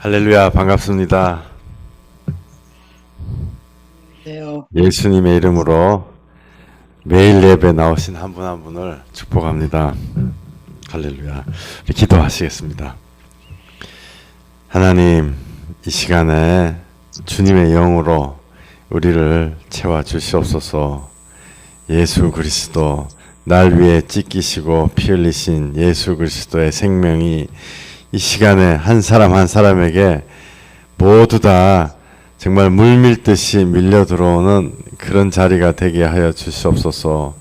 할렐루야, 반갑습니다. 네요. 예수님의 이름으로 매일 예배 나오신 한 분 한 분을 축복합니다. 할렐루야. 기도하시겠습니다. 하나님, 이 시간에 주님의 영으로 우리를 채워 주시옵소서. 예수 그리스도, 날 위해 찢기시고 피 흘리신 예수 그리스도의 생명이 이 시간에 한 사람 한 사람에게 모두 다 정말 물밀듯이 밀려 들어오는 그런 자리가 되게 하여 주시옵소서.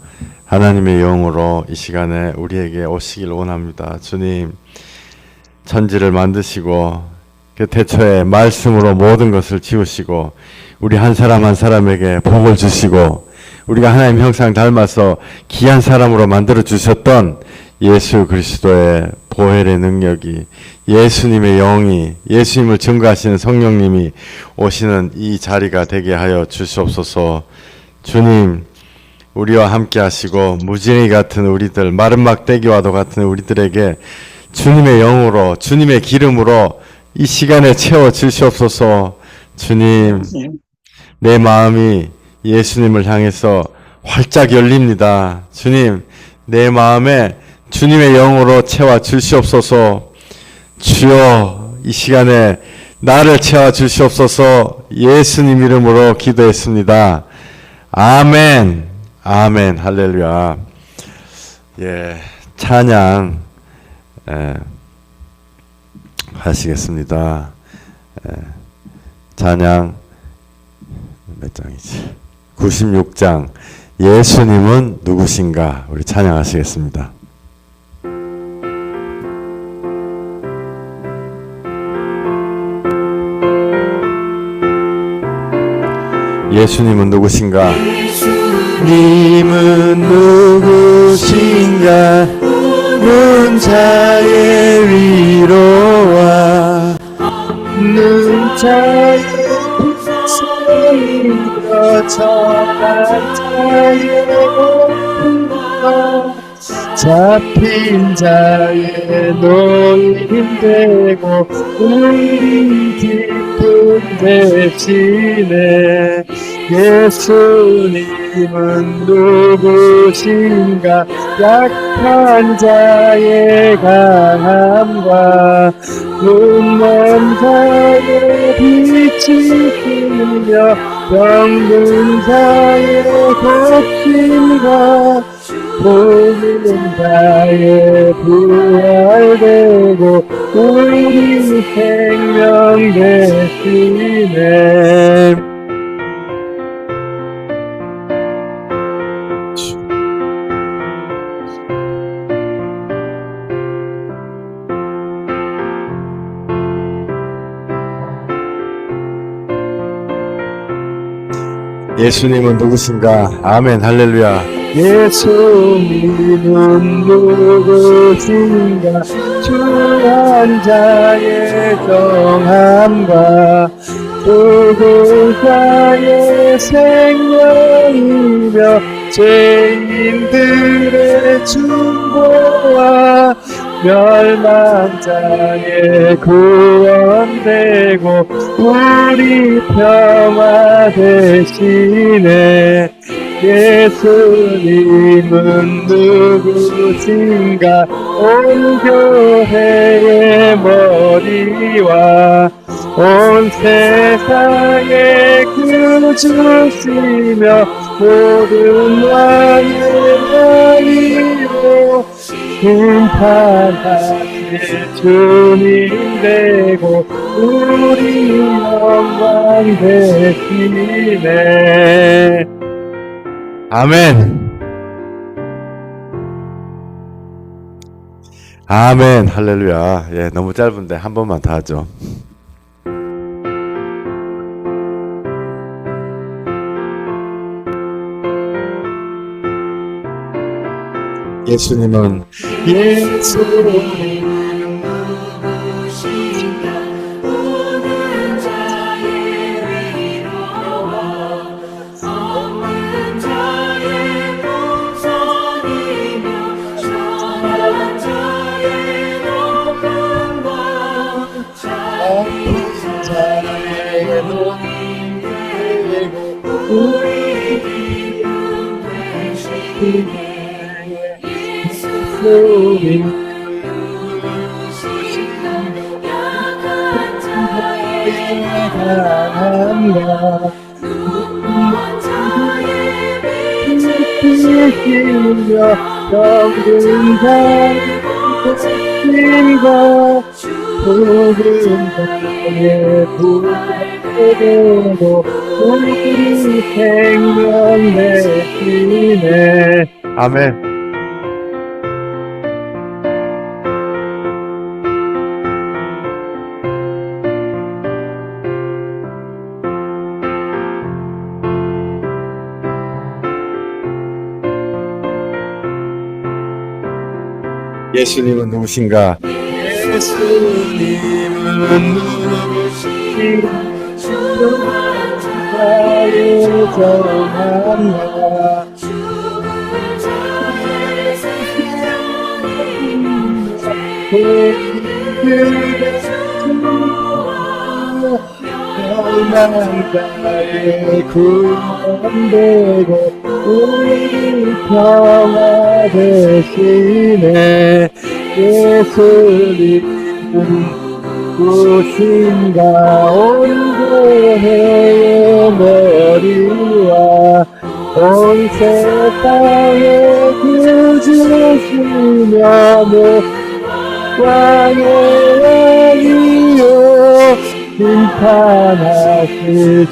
하나님의 영으로 이 시간에 우리에게 오시길 원합니다. 주님, 천지를 만드시고 그 태초에 말씀으로 모든 것을 지으시고 우리 한 사람 한 사람에게 복을 주시고 우리가 하나님 형상 닮아서 귀한 사람으로 만들어 주셨던 예수 그리스도의 보혈의 능력이, 예수님의 영이, 예수님을 증거하시는 성령님이 오시는 이 자리가 되게 하여 주시옵소서. 주님, 우리와 함께 하시고 무지개 같은 우리들, 마른 막대기와도 같은 우리들에게 주님의 영으로, 주님의 기름으로 이 시간에 채워 주시옵소서. 주님, 내 마음이 예수님을 향해서 활짝 열립니다. 주님, 내 마음에 주님의 영으로 채워 주시옵소서. 주여, 이 시간에 나를 채워 주시옵소서. 예수님 이름으로 기도했습니다. 아멘. 아멘. 할렐루야. 예, 찬양 하시겠습니다. 찬양 몇 장이지? 96장. 예수님은 누구신가? 우리 찬양하시겠습니다. 예수님은 누구신가? 예수님은 누구신가? 문 자의 위로와 없는 자의 소리로 전한 자의 고통과 잡힌 자의 노임되고 우리 기쁨 대신에 예수님은 누구신가? 약한 자의 강함과 눈먼 자의 빛이 흐르며 병든 자의 고침과 보는 자의 부활되고 우리 생명 대신에 예수님은 누구신가? 아멘. 할렐루야. 예수님은 누구신가? 주한 자의 정함과 죽은 자의 생명이며 죄인들의 중보와 멸망자의 구원되고 우리 평화 대신에 예수님은 누구신가? 온 교회의 머리와 온 세상의 구주시며 모든 왕의 왕이요 심판하실 주님 되고 우리 영광 되시네. 아멘. 아멘. 할렐루야. 예, 너무 짧은데 한 번만 더 하죠. 예수님은 예수님은 누구신가? 모든 자의 위로와 없는 자의 동선이며 전한 자의 높음과 약한 자의 사랑과 눈먼 자의 빛이시며 빛이시며 정든 자의 힘과 푸른 자의 부활되고 우리 생명 되시네. 아멘. 예수님은 누구신가? 예수님은 누구신가? 주한 나의 정함과 죽은 자의 생명이 그대 멸망 자의 구원되고 우리 평화 되시네. 예수님은 누구신가? 온 교회의 머리와 온 세상의 구주시며 왕의 왕이요 심판하실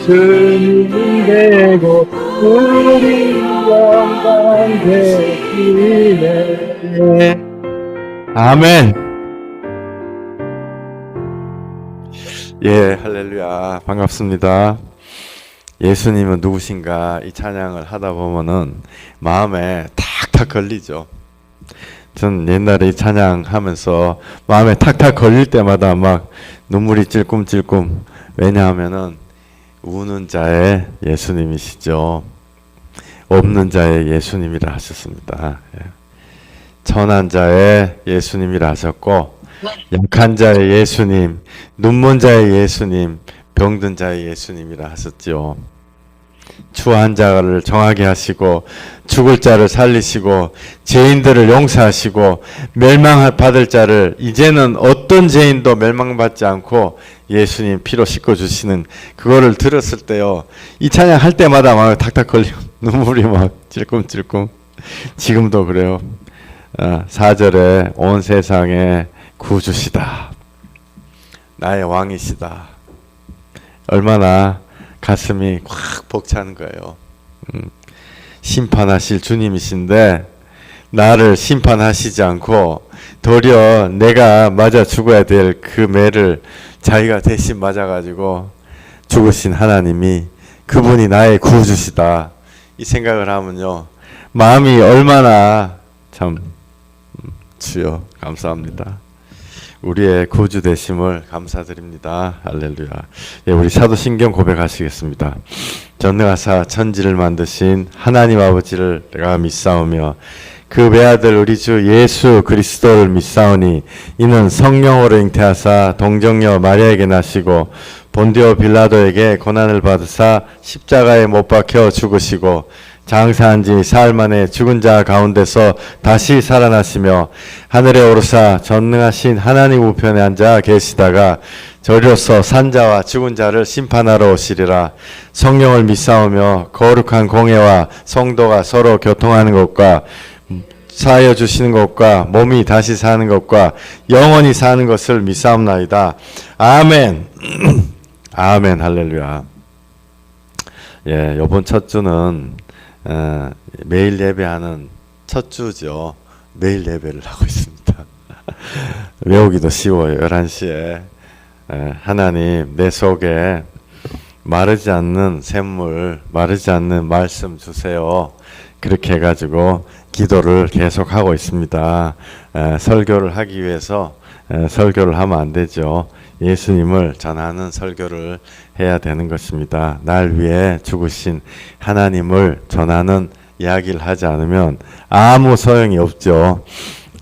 주님 되고 우리 영광 되시네. 아멘. 예, 할렐루야. 반갑습니다. 예수님은 누구신가? 이 찬양을 하다 보면은 마음에 탁탁 걸리죠. 전 옛날에 이 찬양 하면서 마음에 탁탁 걸릴 때마다 막 눈물이 찔끔찔끔. 왜냐하면은 우는 자의 예수님이시죠. 없는 자의 예수님이라 하셨습니다. 예. 천한 자의 예수님이라 하셨고, 약한 자의 예수님, 눈먼 자의 예수님, 병든 자의 예수님이라 하셨지요. 추한 자를 정하게 하시고 죽을 자를 살리시고 죄인들을 용서하시고 멸망받을 자를 이제는 어떤 죄인도 멸망받지 않고 예수님 피로 씻어주시는 그거를 들었을 때요, 이 찬양 할 때마다 막 탁탁 걸리고 눈물이 막 찔끔찔끔. 지금도 그래요. 4절에 온 세상에 구주시다, 나의 왕이시다. 얼마나 가슴이 확 벅차는 거예요. 심판하실 주님이신데 나를 심판하시지 않고 도리어 내가 맞아 죽어야 될 그 매를 자기가 대신 맞아가지고 죽으신 하나님이, 그분이 나의 구주시다. 이 생각을 하면요, 마음이 얼마나 참 주여 감사합니다. 우리의 구주 되심을 감사드립니다. 할렐루야. 예, 우리 사도신경 고백하시겠습니다. 전능하사 천지를 만드신 하나님 아버지를 내가 믿사오며 그 외아들 우리 주 예수 그리스도를 믿사오니 이는 성령으로 잉태하사 동정녀 마리아에게 나시고 본디오 빌라도에게 고난을 받으사 십자가에 못 박혀 죽으시고 장사한 지 사흘 만에 죽은 자 가운데서 다시 살아나시며 하늘에 오르사 전능하신 하나님 우편에 앉아 계시다가 저리로서 산자와 죽은 자를 심판하러 오시리라. 성령을 믿사오며 거룩한 공회와 성도가 서로 교통하는 것과 사하여 주시는 것과 몸이 다시 사는 것과 영원히 사는 것을 믿사옵나이다. 아멘. 아멘. 할렐루야. 예, 이번 첫 주는 매일 예배하는 첫 주죠. 매일 예배를 하고 있습니다. 외우기도 쉬워요. 11시에 하나님 내 속에 마르지 않는 샘물, 마르지 않는 말씀 주세요. 그렇게 해가지고 기도를 계속하고 있습니다. 설교를 하기 위해서 설교를 하면 안 되죠. 예수님을 전하는 설교를 해야 되는 것입니다. 날 위해 죽으신 하나님을 전하는 이야기를 하지 않으면 아무 소용이 없죠.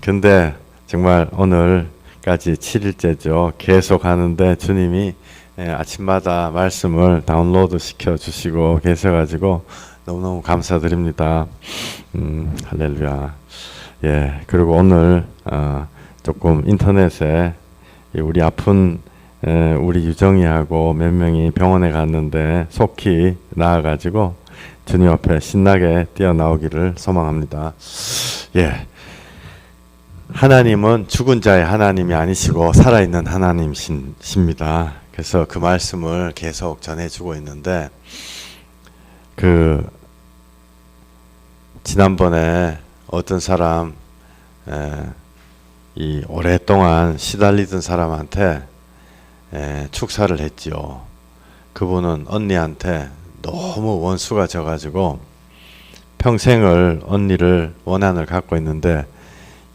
근데 정말 오늘까지 7일째죠. 계속 하는데 주님이 아침마다 말씀을 다운로드 시켜 주시고 계셔가지고 너무너무 감사드립니다. 할렐루야. 예, 그리고 오늘 조금 인터넷에 우리 아픈 우리 유정이하고 몇 명이 병원에 갔는데 속히 나아가지고 주님 앞에 신나게 뛰어나오기를 소망합니다. 예, 하나님은 죽은 자의 하나님이 아니시고 살아있는 하나님이십니다. 그래서 그 말씀을 계속 전해주고 있는데 지난번에 어떤 사람 이 오랫동안 시달리던 사람한테 축사를 했지요. 그분은 언니한테 너무 원수가 져가지고 평생을 언니를 원한을 갖고 있는데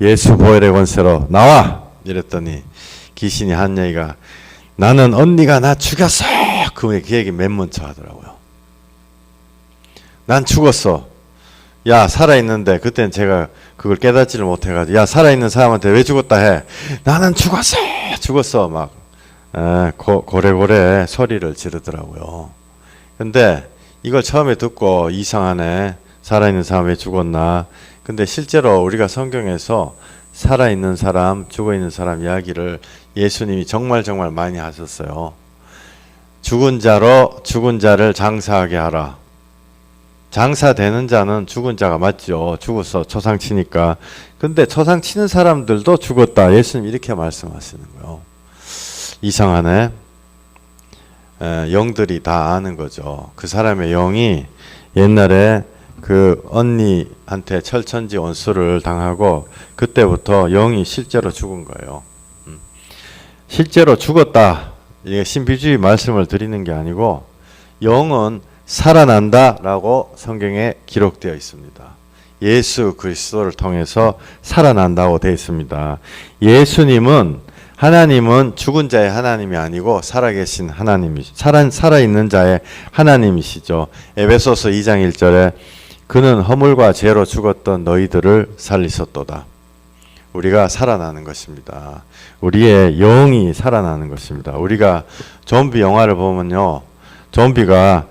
예수 보혈의 권세로 나와! 이랬더니 귀신이 한 얘기가 나는 언니가 나 죽였어! 그 얘기 맨먼저 하더라고요. 난 죽었어. 야, 살아있는데 그땐 제가 그걸 깨닫지를 못해가지고 야, 살아있는 사람한테 왜 죽었다 해? 나는 죽었어 막 고래고래 소리를 지르더라고요. 근데 이걸 처음에 듣고 이상하네. 살아있는 사람 왜 죽었나. 근데 실제로 우리가 성경에서 살아있는 사람, 죽어있는 사람 이야기를 예수님이 정말 많이 하셨어요. 죽은 자를 장사하게 하라. 장사되는 자는 죽은 자가 맞죠. 죽어서 초상치니까. 근데 초상치는 사람들도 죽었다. 예수님 이렇게 말씀하시는 거예요. 이상하네. 영들이 다 아는 거죠. 그 사람의 영이 옛날에 그 언니한테 철천지 원수를 당하고 그때부터 영이 실제로 죽은 거예요. 실제로 죽었다. 이게 신비주의 말씀을 드리는 게 아니고 영은 살아난다라고 성경에 기록되어 있습니다. 예수 그리스도를 통해서 살아난다고 되어 있습니다. 하나님은 죽은 자의 하나님이 아니고 살아계신 살아있는 자의 하나님이시죠. 에베소서 2장 1절에 그는 허물과 죄로 죽었던 너희들을 살리셨도다. 우리가 살아나는 것입니다. 우리의 영이 살아나는 것입니다. 우리가 좀비 영화를 보면요. 좀비가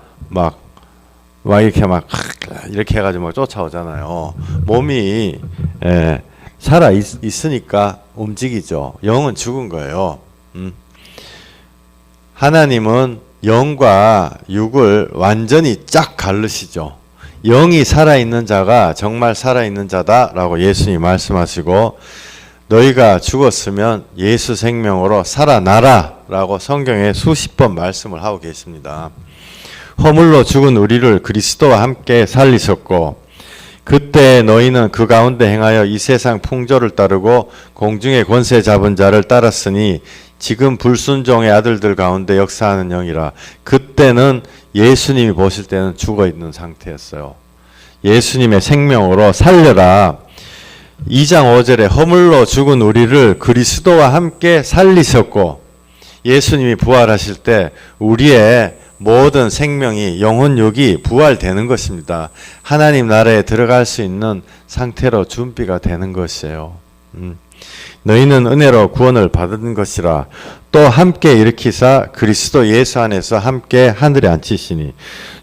이렇게 해가지고 막 쫓아오잖아요. 몸이 살아 있으니까 움직이죠. 영은 죽은 거예요. 하나님은 영과 육을 완전히 쫙 가르시죠. 영이 살아있는 자가 정말 살아있는 자다라고 예수님이 말씀하시고 너희가 죽었으면 예수 생명으로 살아나라 라고 성경에 수십 번 말씀을 하고 계십니다. 허물로 죽은 우리를 그리스도와 함께 살리셨고 그때 너희는 그 가운데 행하여 이 세상 풍조를 따르고 공중의 권세 잡은 자를 따랐으니 지금 불순종의 아들들 가운데 역사하는 영이라. 그때는 예수님이 보실 때는 죽어있는 상태였어요. 예수님의 생명으로 살려라. 2장 5절에 허물로 죽은 우리를 그리스도와 함께 살리셨고 예수님이 부활하실 때 우리의 모든 생명이 영혼육이 부활되는 것입니다. 하나님 나라에 들어갈 수 있는 상태로 준비가 되는 것이에요. 너희는 은혜로 구원을 받은 것이라. 또 함께 일으키사 그리스도 예수 안에서 함께 하늘에 앉히시니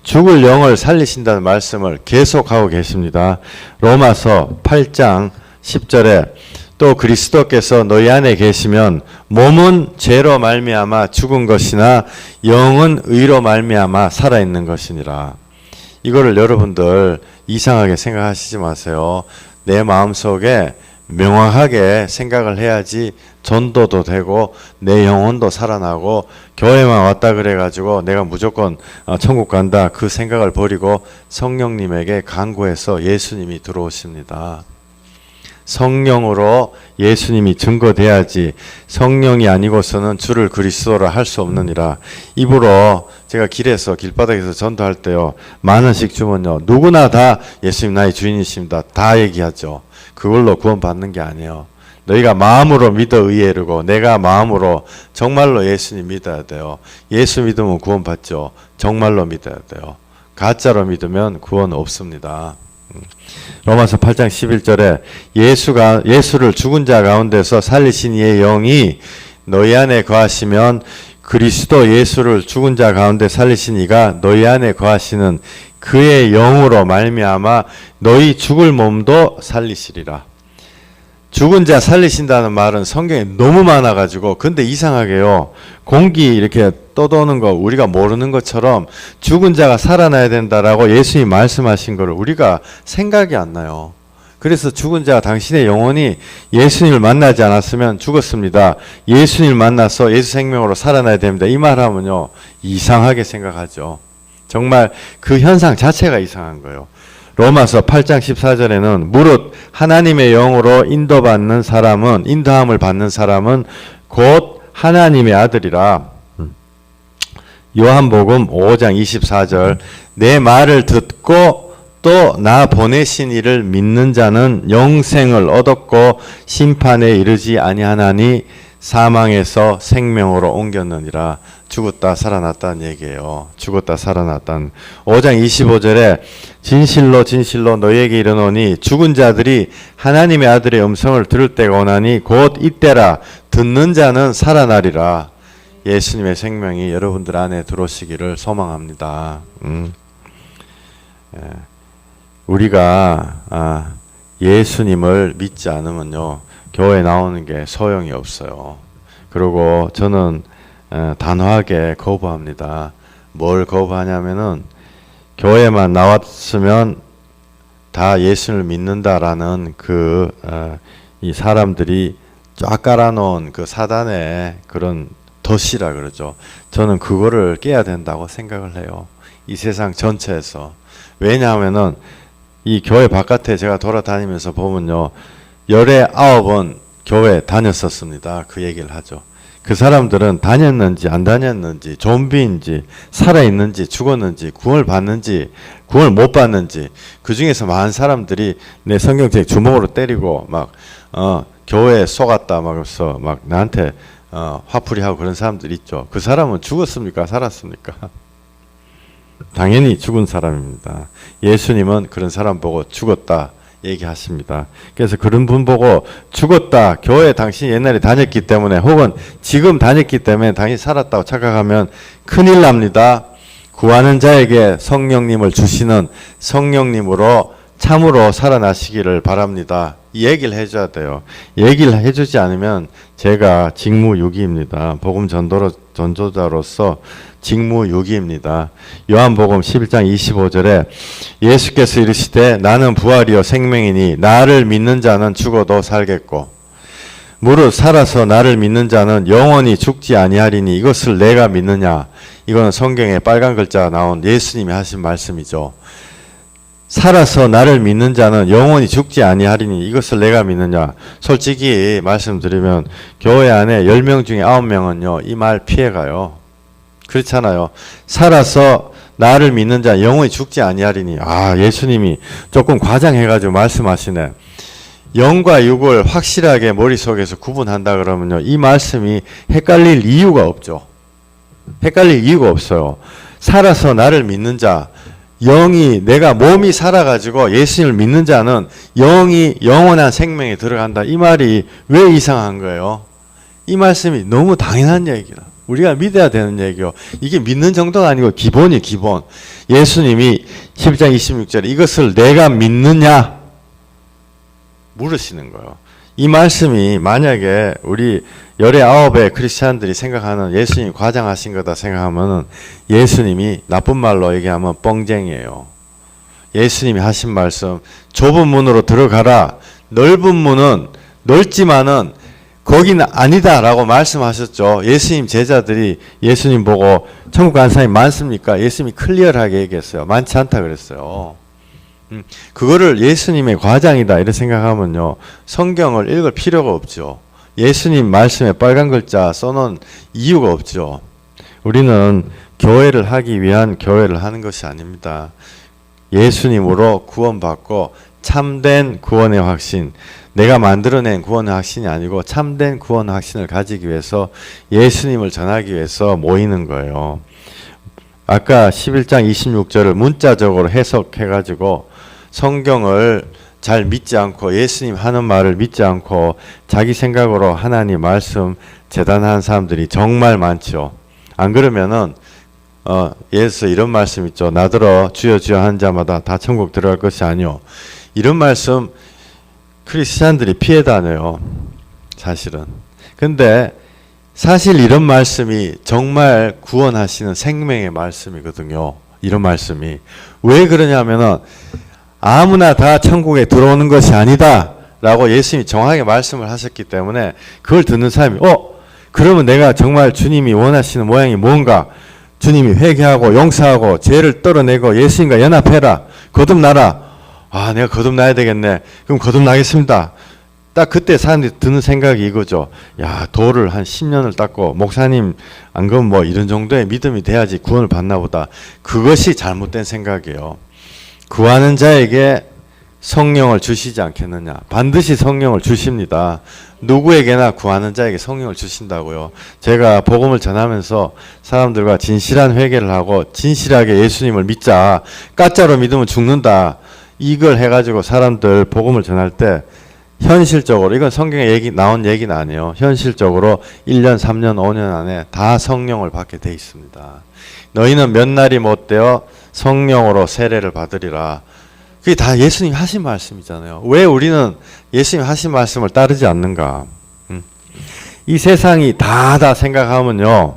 죽을 영을 살리신다는 말씀을 계속하고 계십니다. 로마서 8장 10절에 또 그리스도께서 너희 안에 계시면 몸은 죄로 말미암아 죽은 것이나 영은 의로 말미암아 살아있는 것이니라. 이거를 여러분들 이상하게 생각하시지 마세요. 내 마음속에 명확하게 생각을 해야지 전도도 되고 내 영혼도 살아나고 교회만 왔다 그래가지고 내가 무조건 천국 간다 그 생각을 버리고 성령님에게 간구해서 예수님이 들어오십니다. 성령으로 예수님이 증거돼야지 성령이 아니고서는 주를 그리스도라 할 수 없느니라. 입으로 제가 길바닥에서 전도할 때요. 만 원씩 주면요. 누구나 다 예수님 나의 주인이십니다. 다 얘기하죠. 그걸로 구원 받는 게 아니에요. 너희가 마음으로 믿어 의에 이르고 내가 마음으로 정말로 예수님 믿어야 돼요. 예수 믿으면 구원 받죠. 정말로 믿어야 돼요. 가짜로 믿으면 구원 없습니다. 로마서 8장 11절에 예수를 죽은 자 가운데서 살리신 이의 영이 너희 안에 거하시면 그리스도 예수를 죽은 자 가운데 살리신 이가 너희 안에 거하시는 그의 영으로 말미암아 너희 죽을 몸도 살리시리라. 죽은 자 살리신다는 말은 성경에 너무 많아가지고, 근데 이상하게요, 공기 이렇게 떠도는 거 우리가 모르는 것처럼 죽은 자가 살아나야 된다라고 예수님이 말씀하신 거를 우리가 생각이 안 나요. 그래서 죽은 자가 당신의 영혼이 예수님을 만나지 않았으면 죽었습니다. 예수님을 만나서 예수 생명으로 살아나야 됩니다. 이 말하면요, 이상하게 생각하죠. 정말 그 현상 자체가 이상한 거예요. 로마서 8장 14절에는 무릇 하나님의 영으로 인도함을 받는 사람은 곧 하나님의 아들이라. 요한복음 5장 24절 내 말을 듣고 또 나 보내신 이를 믿는 자는 영생을 얻었고 심판에 이르지 아니하나니 사망에서 생명으로 옮겼느니라. 죽었다 살아났다는 얘기예요. 죽었다 살아났다는. 5장 25절에 진실로 진실로 너희에게 이르노니 죽은 자들이 하나님의 아들의 음성을 들을 때가 오나니 곧 이때라. 듣는 자는 살아나리라. 예수님의 생명이 여러분들 안에 들어오시기를 소망합니다. 우리가 예수님을 믿지 않으면요, 교회 나오는 게 소용이 없어요. 그리고 저는 단호하게 거부합니다. 뭘 거부하냐면은 교회만 나왔으면 다 예수를 믿는다라는 이 사람들이 쫙 깔아놓은 그 사단의 그런 덫이라 그러죠. 저는 그거를 깨야 된다고 생각을 해요. 이 세상 전체에서. 왜냐하면은 이 교회 바깥에 제가 돌아다니면서 보면요, 19번 교회 다녔었습니다. 그 얘기를 하죠. 그 사람들은 다녔는지 안 다녔는지, 좀비인지 살아있는지 죽었는지, 구원을 받는지 구원을 못 받는지, 그 중에서 많은 사람들이 내 성경책 주먹으로 때리고 막 교회에 속았다 막 그래서 막 나한테 화풀이하고 그런 사람들 있죠. 그 사람은 죽었습니까? 살았습니까? 당연히 죽은 사람입니다. 예수님은 그런 사람 보고 죽었다 얘기하십니다. 그래서 그런 분 보고 죽었다, 교회 당신이 옛날에 다녔기 때문에 혹은 지금 다녔기 때문에 당신이 살았다고 착각하면 큰일 납니다. 구하는 자에게 성령님을 주시는 성령님으로 참으로 살아나시기를 바랍니다. 이 얘기를 해줘야 돼요. 얘기를 해주지 않으면 제가 직무유기입니다. 복음 전도자로서 직무유기입니다. 요한복음 11장 25절에 예수께서 이르시되 나는 부활이요 생명이니 나를 믿는 자는 죽어도 살겠고 무릇 살아서 나를 믿는 자는 영원히 죽지 아니하리니 이것을 내가 믿느냐. 이거는 성경에 빨간 글자가 나온 예수님이 하신 말씀이죠. 살아서 나를 믿는 자는 영원히 죽지 아니하리니 이것을 내가 믿느냐. 솔직히 말씀드리면 교회 안에 10명 중에 9명은요 이 말 피해가요. 그렇잖아요. 살아서 나를 믿는 자 영원히 죽지 아니하리니. 예수님이 조금 과장해가지고 말씀하시네. 영과 육을 확실하게 머릿속에서 구분한다 그러면요 이 말씀이 헷갈릴 이유가 없죠. 헷갈릴 이유가 없어요. 살아서 나를 믿는 자, 영이, 내가 몸이 살아가지고 예수님을 믿는 자는 영이 영원한 생명에 들어간다. 이 말이 왜 이상한 거예요? 이 말씀이 너무 당연한 얘기라. 우리가 믿어야 되는 얘기요. 이게 믿는 정도가 아니고 기본이 기본. 예수님이 12장 26절에 이것을 내가 믿느냐 물으시는 거예요. 이 말씀이 만약에 우리 19의 크리스찬들이 생각하는 예수님이 과장하신 거다 생각하면 예수님이 나쁜 말로 얘기하면 뻥쟁이에요. 예수님이 하신 말씀 좁은 문으로 들어가라. 넓은 문은 넓지만은 거기는 아니다라고 말씀하셨죠. 예수님 제자들이 예수님 보고 천국 간 사람이 많습니까? 예수님이 클리어하게 얘기했어요. 많지 않다 그랬어요. 그거를 예수님의 과장이다 이렇게 생각하면요 성경을 읽을 필요가 없죠. 예수님 말씀에 빨간 글자 써놓은 이유가 없죠. 우리는 교회를 하기 위한 교회를 하는 것이 아닙니다. 예수님으로 구원받고 참된 구원의 확신, 내가 만들어낸 구원의 확신이 아니고 참된 구원의 확신을 가지기 위해서 예수님을 전하기 위해서 모이는 거예요. 아까 11장 26절을 문자적으로 해석해가지고 성경을 잘 믿지 않고 예수님 하는 말을 믿지 않고 자기 생각으로 하나님 말씀 재단하는 사람들이 정말 많죠. 안 그러면은 예수 이런 말씀 있죠. 나더러 주여 주여 하는 자마다 다 천국 들어갈 것이 아니오. 이런 말씀 크리스찬들이 피해 다녀요. 사실은. 근데 사실 이런 말씀이 정말 구원하시는 생명의 말씀이거든요. 이런 말씀이. 왜 그러냐면은 아무나 다 천국에 들어오는 것이 아니다 라고 예수님이 정확하게 말씀을 하셨기 때문에 그걸 듣는 사람이 그러면 내가 정말 주님이 원하시는 모양이 뭔가, 주님이 회개하고 용서하고 죄를 떨어내고 예수님과 연합해라, 거듭나라. 아, 내가 거듭나야 되겠네. 그럼 거듭나겠습니다. 딱 그때 사람들이 드는 생각이 이거죠. 야, 도를 한 10년을 닦고 목사님 안 그러면 뭐 이런 정도의 믿음이 돼야지 구원을 받나 보다. 그것이 잘못된 생각이에요. 구하는 자에게 성령을 주시지 않겠느냐. 반드시 성령을 주십니다. 누구에게나 구하는 자에게 성령을 주신다고요. 제가 복음을 전하면서 사람들과 진실한 회개를 하고 진실하게 예수님을 믿자, 가짜로 믿으면 죽는다, 이걸 해가지고 사람들 복음을 전할 때 현실적으로, 이건 성경에 나온 얘기는 아니에요. 현실적으로 1년, 3년, 5년 안에 다 성령을 받게 돼 있습니다. 너희는 몇 날이 못되어 성령으로 세례를 받으리라. 그게 다 예수님 하신 말씀이잖아요. 왜 우리는 예수님 하신 말씀을 따르지 않는가? 이 세상이 다다 생각하면요,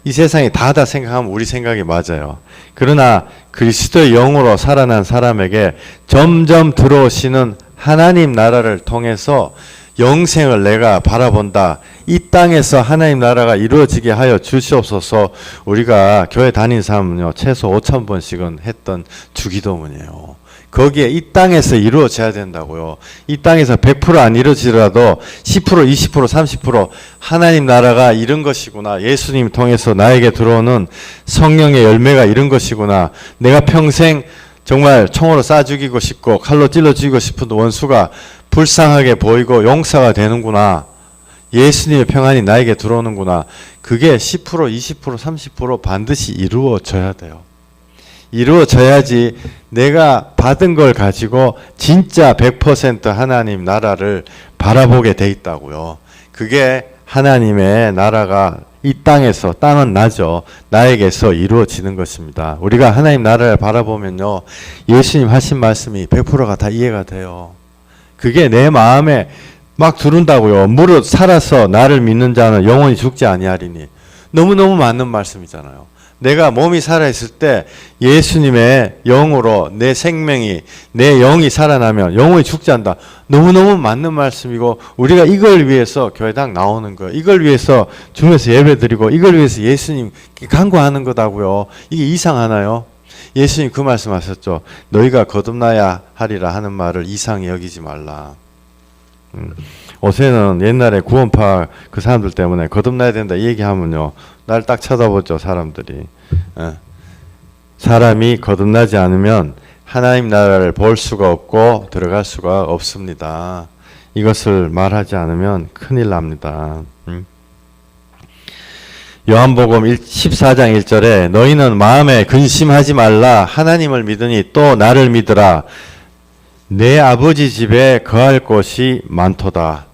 이 세상이 다다 생각하면 우리 생각이 맞아요. 그러나 그리스도의 영으로 살아난 사람에게 점점 들어오시는 하나님 나라를 통해서 영생을 내가 바라본다. 이 땅에서 하나님 나라가 이루어지게 하여 주시옵소서. 우리가 교회 다니는 사람은요, 최소 5,000번씩은 했던 주기도문이에요. 거기에 이 땅에서 이루어져야 된다고요. 이 땅에서 100% 안 이루어지더라도 10%, 20%, 30% 하나님 나라가 이런 것이구나. 예수님 통해서 나에게 들어오는 성령의 열매가 이런 것이구나. 내가 평생 정말 총으로 쏴 죽이고 싶고 칼로 찔러 죽이고 싶은 원수가 불쌍하게 보이고 용서가 되는구나. 예수님의 평안이 나에게 들어오는구나. 그게 10%, 20%, 30% 반드시 이루어져야 돼요. 이루어져야지 내가 받은 걸 가지고 진짜 100% 하나님 나라를 바라보게 돼 있다고요. 그게 하나님의 나라가 이 땅에서, 땅은 나죠, 나에게서 이루어지는 것입니다. 우리가 하나님 나라를 바라보면요, 예수님 하신 말씀이 100%가 다 이해가 돼요. 그게 내 마음에 막 들어온다고요. 무릇 살아서 나를 믿는 자는 영원히 죽지 아니하리니. 너무너무 맞는 말씀이잖아요. 내가 몸이 살아있을 때 예수님의 영으로 내 생명이, 내 영이 살아나면 영원히 죽지 않는다. 너무너무 맞는 말씀이고, 우리가 이걸 위해서 교회당 나오는 거예요. 이걸 위해서 주님에서 예배드리고, 이걸 위해서 예수님 간구하는 거다고요. 이게 이상하나요? 예수님 그 말씀하셨죠. 너희가 거듭나야 하리라 하는 말을 이상히 여기지 말라. 요새는 옛날에 구원파 그 사람들 때문에 거듭나야 된다 이 얘기하면요, 날 딱 쳐다보죠, 사람들이. 사람이 거듭나지 않으면 하나님 나라를 볼 수가 없고 들어갈 수가 없습니다. 이것을 말하지 않으면 큰일 납니다. 요한복음 14장 1절에 너희는 마음에 근심하지 말라. 하나님을 믿으니 또 나를 믿으라. 내 아버지 집에 거할 곳이 많도다.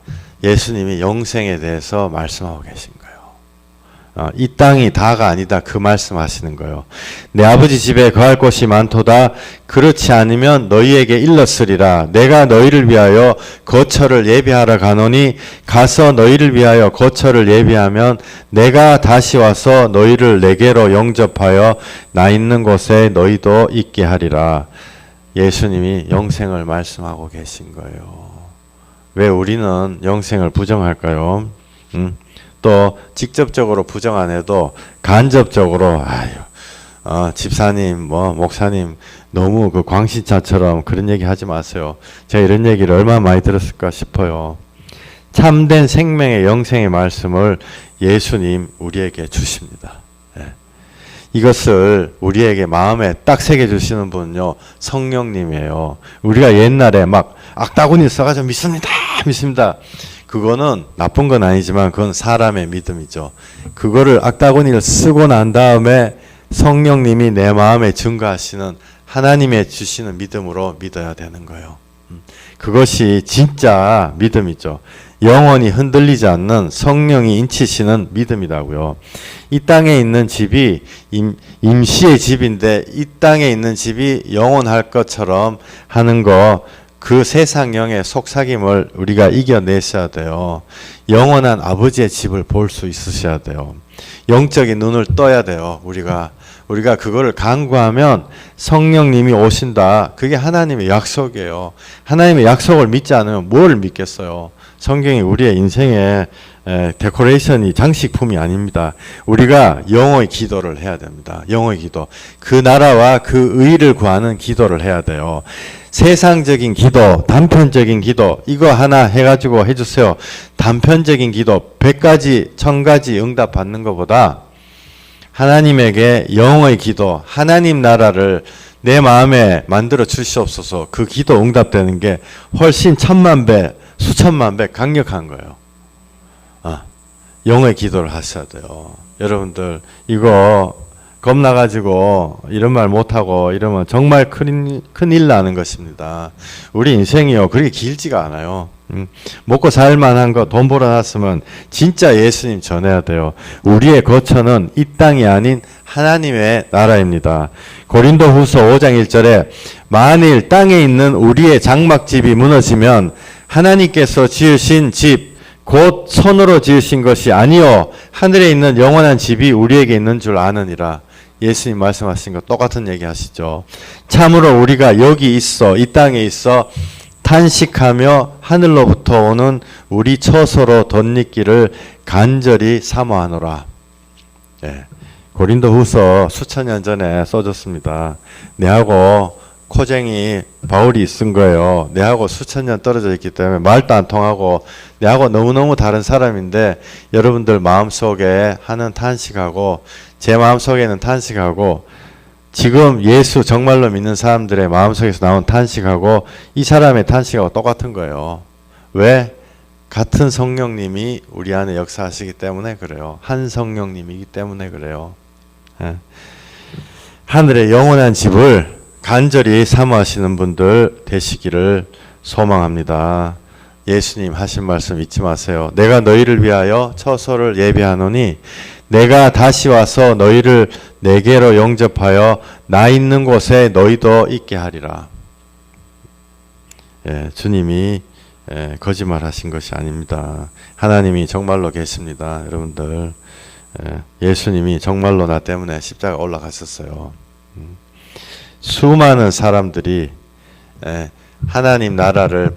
예수님이 영생에 대해서 말씀하고 계신 거예요. 이 땅이 다가 아니다, 그 말씀하시는 거예요. 내 아버지 집에 거할 곳이 많도다. 그렇지 않으면 너희에게 일렀으리라. 내가 너희를 위하여 거처를 예비하러 가노니 가서 너희를 위하여 거처를 예비하면 내가 다시 와서 너희를 내게로 영접하여 나 있는 곳에 너희도 있게 하리라. 예수님이 영생을 말씀하고 계신 거예요. 왜 우리는 영생을 부정할까요? 또 직접적으로 부정 안 해도 간접적으로 집사님, 목사님 너무 그 광신차처럼 그런 얘기 하지 마세요. 제가 이런 얘기를 얼마나 많이 들었을까 싶어요. 참된 생명의 영생의 말씀을 예수님 우리에게 주십니다. 이것을 우리에게 마음에 딱 새겨주시는 분은요, 성령님이에요. 우리가 옛날에 막 악다구니 써가지고 믿습니다. 그거는 나쁜 건 아니지만 그건 사람의 믿음이죠. 그거를 악다구니를 쓰고 난 다음에 성령님이 내 마음에 증거하시는 하나님의 주시는 믿음으로 믿어야 되는 거예요. 그것이 진짜 믿음이죠. 영원히 흔들리지 않는 성령이 인치시는 믿음이라고요. 이 땅에 있는 집이 임시의 집인데 이 땅에 있는 집이 영원할 것처럼 하는 거, 그 세상 영의 속삭임을 우리가 이겨내셔야 돼요. 영원한 아버지의 집을 볼 수 있으셔야 돼요. 영적인 눈을 떠야 돼요. 우리가 그거를 간구하면 성령님이 오신다. 그게 하나님의 약속이에요. 하나님의 약속을 믿지 않으면 뭘 믿겠어요? 성경이 우리의 인생의 데코레이션이 장식품이 아닙니다. 우리가 영의 기도를 해야 됩니다. 영의 기도. 그 나라와 그 의를 구하는 기도를 해야 돼요. 세상적인 기도, 단편적인 기도 이거 하나 해가지고 해주세요. 단편적인 기도 100가지, 1000가지 응답받는 것보다 하나님에게 영의 기도, 하나님 나라를 내 마음에 만들어 주시옵소서. 그 기도 응답되는 게 훨씬 1000만 배, 수천만 배 강력한 거예요. 영의 기도를 하셔야 돼요. 여러분들 이거 겁나가지고 이런 말 못하고 이러면 정말 큰일 나는 것입니다. 우리 인생이요 그렇게 길지가 않아요. 먹고 살만한 거 돈 벌어놨으면 진짜 예수님 전해야 돼요. 우리의 거처는 이 땅이 아닌 하나님의 나라입니다. 고린도후서 5장 1절에 만일 땅에 있는 우리의 장막집이 무너지면 하나님께서 지으신 집 곧 손으로 지으신 것이 아니요 하늘에 있는 영원한 집이 우리에게 있는 줄 아느니라. 예수님 말씀하신 거 똑같은 얘기 하시죠. 참으로 우리가 여기 있어 이 땅에 있어 탄식하며 하늘로부터 오는 우리 처소로 덧입기를 간절히 사모하노라. 예. 고린도후서 수천 년 전에 써졌습니다. 내하고 코쟁이 바울이 쓴 거예요. 내하고 수천 년 떨어져 있기 때문에 말도 안 통하고 내하고 너무너무 다른 사람인데 여러분들 마음속에 하는 탄식하고 제 마음속에는 탄식하고 지금 예수 정말로 믿는 사람들의 마음속에서 나온 탄식하고 이 사람의 탄식하고 똑같은 거예요. 왜? 같은 성령님이 우리 안에 역사하시기 때문에 그래요. 한 성령님이기 때문에 그래요. 예. 하늘의 영원한 집을 간절히 사모하시는 분들 되시기를 소망합니다. 예수님 하신 말씀 잊지 마세요. 내가 너희를 위하여 처소를 예비하노니 내가 다시 와서 너희를 내게로 영접하여 나 있는 곳에 너희도 있게 하리라. 예, 주님이 거짓말하신 것이 아닙니다. 하나님이 정말로 계십니다. 여러분들 예수님이 정말로 나 때문에 십자가 올라가셨어요. 수많은 사람들이 하나님 나라를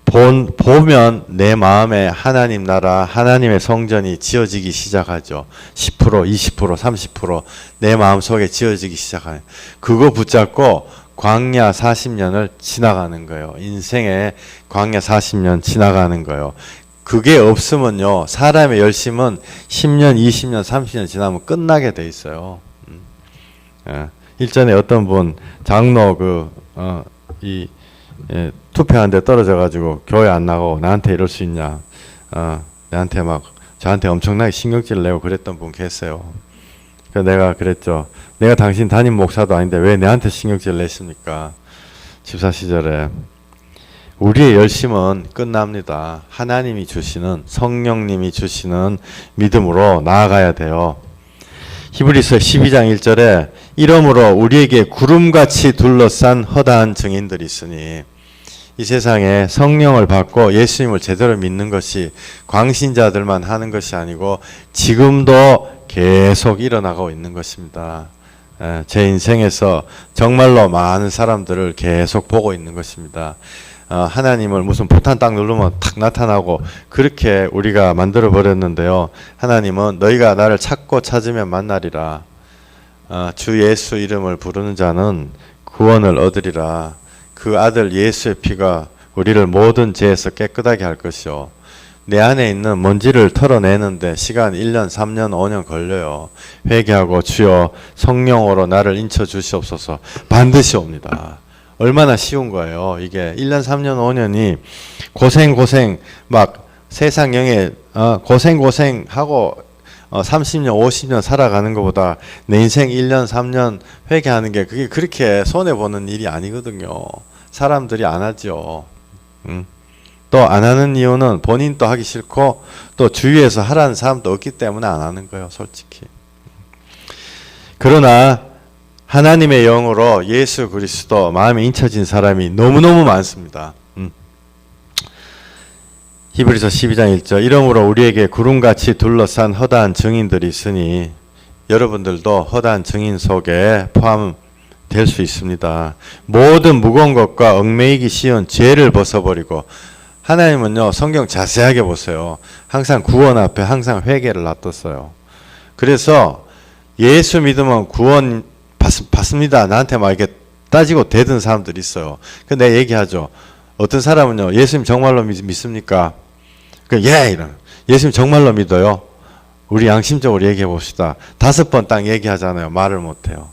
보면 내 마음에 하나님 나라, 하나님의 성전이 지어지기 시작하죠. 10%, 20%, 30%내 마음속에 지어지기 시작해요. 그거 붙잡고 광야 40년을 지나가는 거예요. 인생의 광야 40년 지나가는 거예요. 그게 없으면요. 사람의 열심은 10년, 20년, 30년 지나면 끝나게 돼 있어요. 일전에 어떤 분 장로 투표하는데 떨어져가지고 교회 안 나가고 나한테 이럴 수 있냐? 나한테 저한테 엄청나게 신경질 내고 그랬던 분 계세요. 그래서 내가 그랬죠. 내가 당신 담임 목사도 아닌데 왜 내한테 신경질 내십니까? 집사 시절에. 우리의 열심은 끝납니다. 하나님이 주시는 성령님이 주시는 믿음으로 나아가야 돼요. 히브리서 12장 1절에 이러므로 우리에게 구름같이 둘러싼 허다한 증인들이 있으니 이 세상에 성령을 받고 예수님을 제대로 믿는 것이 광신자들만 하는 것이 아니고 지금도 계속 일어나고 있는 것입니다. 제 인생에서 정말로 많은 사람들을 계속 보고 있는 것입니다. 하나님을 무슨 포탄 딱 누르면 탁 나타나고 그렇게 우리가 만들어 버렸는데요. 하나님은 너희가 나를 찾고 찾으면 만나리라. 주 예수 이름을 부르는 자는 구원을 얻으리라. 그 아들 예수의 피가 우리를 모든 죄에서 깨끗하게 할 것이요. 내 안에 있는 먼지를 털어내는데 시간 1년, 3년, 5년 걸려요. 회개하고 주여 성령으로 나를 인쳐 주시옵소서. 반드시 옵니다. 얼마나 쉬운 거예요. 이게 1년, 3년, 5년이 고생 막 세상 영에 고생하고 30년, 50년 살아가는 것보다 내 인생 1년, 3년 회개하는 게 그게 그렇게 손해보는 일이 아니거든요. 사람들이 안 하죠. 또 안 하는 이유는 본인도 하기 싫고 또 주위에서 하라는 사람도 없기 때문에 안 하는 거예요. 솔직히. 그러나 하나님의 영으로 예수 그리스도 마음에 인쳐진 사람이 너무너무 많습니다. 히브리서 12장 1절 이러므로 우리에게 구름같이 둘러싼 허다한 증인들이 있으니 여러분들도 허다한 증인 속에 포함될 수 있습니다. 모든 무거운 것과 얽매이기 쉬운 죄를 벗어버리고 하나님은요 성경 자세하게 보세요. 항상 구원 앞에 항상 회개를 놔뒀어요. 그래서 예수 믿으면 구원 받습니다. 나한테 막 이렇게 따지고 대든 사람들이 있어요. 근데 내가 얘기하죠. 어떤 사람은요 예수님 정말로 믿습니까? 예 이런 예수님 정말로 믿어요. 우리 양심적으로 얘기해 봅시다. 5번 딱 얘기하잖아요. 말을 못해요.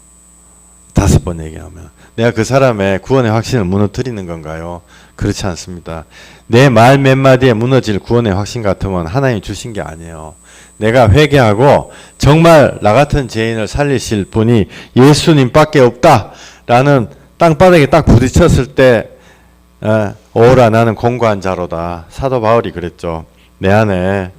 5번 얘기하면 내가 그 사람의 구원의 확신을 무너뜨리는 건가요? 그렇지 않습니다. 내 말 몇 마디에 무너질 구원의 확신 같으면 하나님 주신 게 아니에요. 내가 회개하고 정말 나 같은 죄인을 살리실 분이 예수님밖에 없다라는 땅바닥에 딱 부딪혔을 때 오라 나는 공고한 자로다. 사도 바울이 그랬죠. 내 안에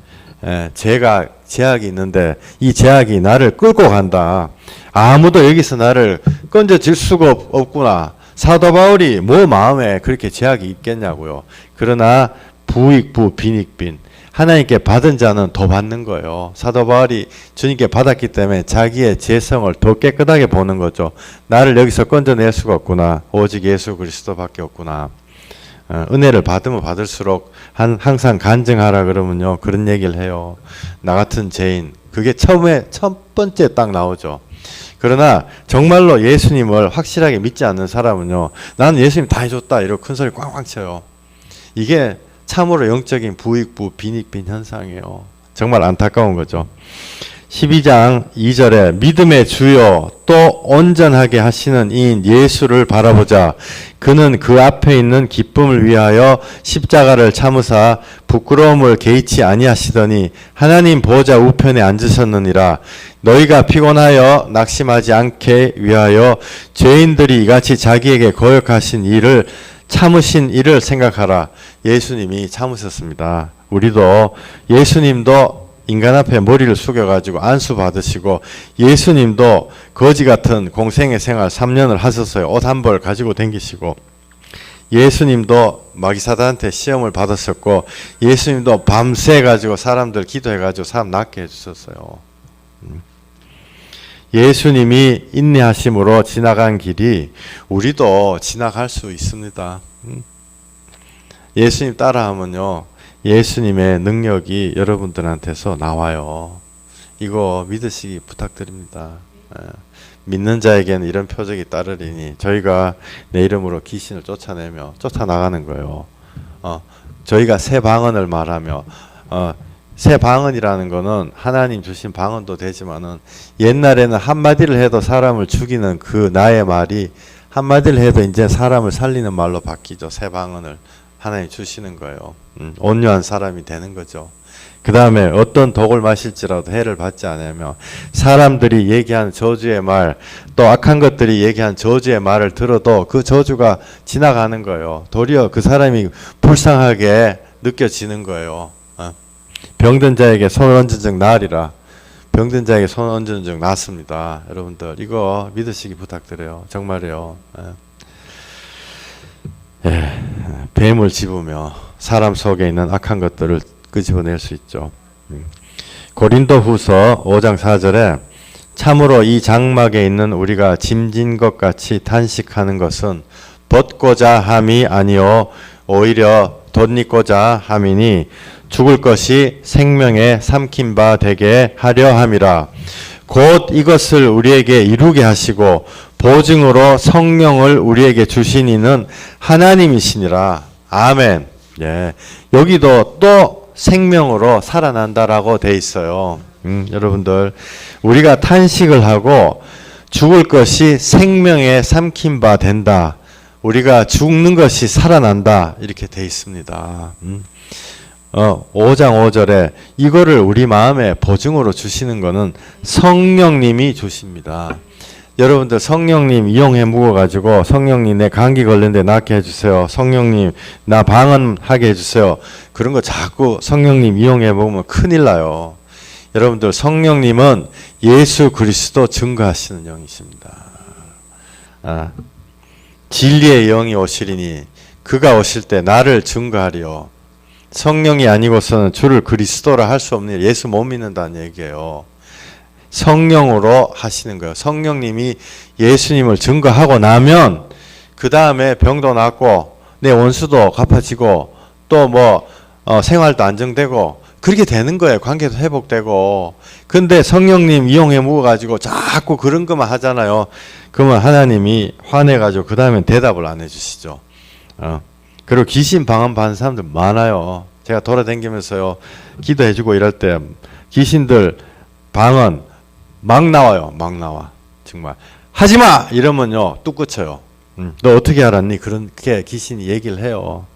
제약이 있는데 이 제약이 나를 끌고 간다. 아무도 여기서 나를 건져질 수가 없구나. 사도 바울이 뭐 마음에 그렇게 제약이 있겠냐고요. 그러나 부익부 빈익빈 하나님께 받은 자는 더 받는 거예요. 사도 바울이 주님께 받았기 때문에 자기의 죄성을 더 깨끗하게 보는 거죠. 나를 여기서 건져낼 수가 없구나. 오직 예수 그리스도밖에 없구나. 은혜를 받으면 받을수록 항상 간증하라 그러면요 그런 얘기를 해요. 나 같은 죄인 그게 첫 번째 딱 나오죠. 그러나 정말로 예수님을 확실하게 믿지 않는 사람은요 나는 예수님 다 해줬다 이러고 큰 소리 꽝꽝 쳐요. 이게 참으로 영적인 부익부 빈익빈 현상이에요. 정말 안타까운 거죠. 12장 2절에 믿음의 주요 또 온전하게 하시는 이인 예수를 바라보자. 그는 그 앞에 있는 기쁨을 위하여 십자가를 참으사 부끄러움을 개의치 아니하시더니 하나님 보좌 우편에 앉으셨느니라. 너희가 피곤하여 낙심하지 않게 위하여 죄인들이 이같이 자기에게 거역하신 일을 참으신 일을 생각하라. 예수님이 참으셨습니다. 우리도 예수님도 인간 앞에 머리를 숙여가지고 안수 받으시고 예수님도 거지 같은 공생의 생활 3년을 하셨어요. 옷 한 벌 가지고 댕기시고 예수님도 마귀사단한테 시험을 받았었고 예수님도 밤새 가지고 사람들 기도해가지고 사람 낫게 해주셨어요. 예수님이 인내하심으로 지나간 길이 우리도 지나갈 수 있습니다. 예수님 따라하면요 예수님의 능력이 여러분들한테서 나와요. 이거 믿으시기 부탁드립니다. 믿는 자에게는 이런 표적이 따르리니 저희가 내 이름으로 귀신을 쫓아나가는 거예요. 저희가 새 방언을 말하며 새 방언이라는 거는 하나님 주신 방언도 되지만은 옛날에는 한마디를 해도 사람을 죽이는 그 나의 말이 한마디를 해도 이제 사람을 살리는 말로 바뀌죠. 새 방언을 하나님 주시는 거예요. 온유한 사람이 되는 거죠. 그 다음에 어떤 독을 마실지라도 해를 받지 않으며 사람들이 얘기한 저주의 말 또 악한 것들이 얘기한 저주의 말을 들어도 그 저주가 지나가는 거예요. 도리어 그 사람이 불쌍하게 느껴지는 거예요. 병든 자에게 손 얹은 적 나으리라. 병든 자에게 손 얹은 적 낫습니다. 여러분들 이거 믿으시기 부탁드려요. 정말이요. 뱀을 집으며 사람 속에 있는 악한 것들을 끄집어낼 수 있죠. 고린도 후서 5장 4절에 참으로 이 장막에 있는 우리가 짐진 것 같이 탄식하는 것은 벗고자 함이 아니요 오히려 덧입고자 함이니 죽을 것이 생명에 삼킨 바 되게 하려 함이라. 곧 이것을 우리에게 이루게 하시고 보증으로 성령을 우리에게 주신 이는 하나님이시니라. 아멘. 예. 여기도 또 생명으로 살아난다라고 돼 있어요. 여러분들 우리가 탄식을 하고 죽을 것이 생명에 삼킨 바 된다. 우리가 죽는 것이 살아난다. 이렇게 돼 있습니다. 5장 5절에 이거를 우리 마음에 보증으로 주시는 거는 성령님이 주십니다. 여러분들 성령님 이용해 묵어가지고 성령님 내 감기 걸렸는데 낫게 해주세요. 성령님 나 방언하게 해주세요. 그런 거 자꾸 성령님 이용해 보면 큰일 나요. 여러분들 성령님은 예수 그리스도 증거하시는 영이십니다. 진리의 영이 오시리니 그가 오실 때 나를 증거하리요. 성령이 아니고서는 주를 그리스도라 할 수 없는 일, 예수 못 믿는다는 얘기예요. 성령으로 하시는 거예요. 성령님이 예수님을 증거하고 나면 그 다음에 병도 낫고 내 원수도 갚아지고 또 뭐 생활도 안정되고 그렇게 되는 거예요. 관계도 회복되고. 근데 성령님 이용해 먹어가지고 자꾸 그런 것만 하잖아요. 그러면 하나님이 화내가지고 그 다음엔 대답을 안 해주시죠. 그리고 귀신 방언 받는 사람들 많아요. 제가 돌아다니면서요 기도해주고 이럴 때 귀신들 방언 막 나와요. 막 나와. 정말 하지마 이러면요 뚝 끊쳐요. 너 어떻게 알았니? 그렇게 귀신이 얘기를 해요.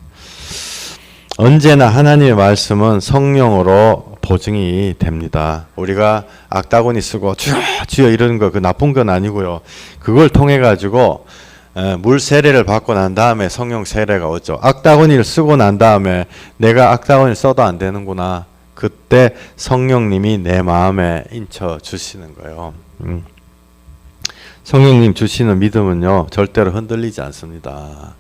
언제나 하나님의 말씀은 성령으로 보증이 됩니다. 우리가 악다구니 쓰고 주여 주여 이러는 거 그 나쁜 건 아니고요. 그걸 통해 가지고 물 세례를 받고 난 다음에 성령 세례가 오죠. 악다구니를 쓰고 난 다음에 내가 악다구니를 써도 안 되는구나. 그때 성령님이 내 마음에 인쳐 주시는 거예요. 성령님 주시는 믿음은요 절대로 흔들리지 않습니다.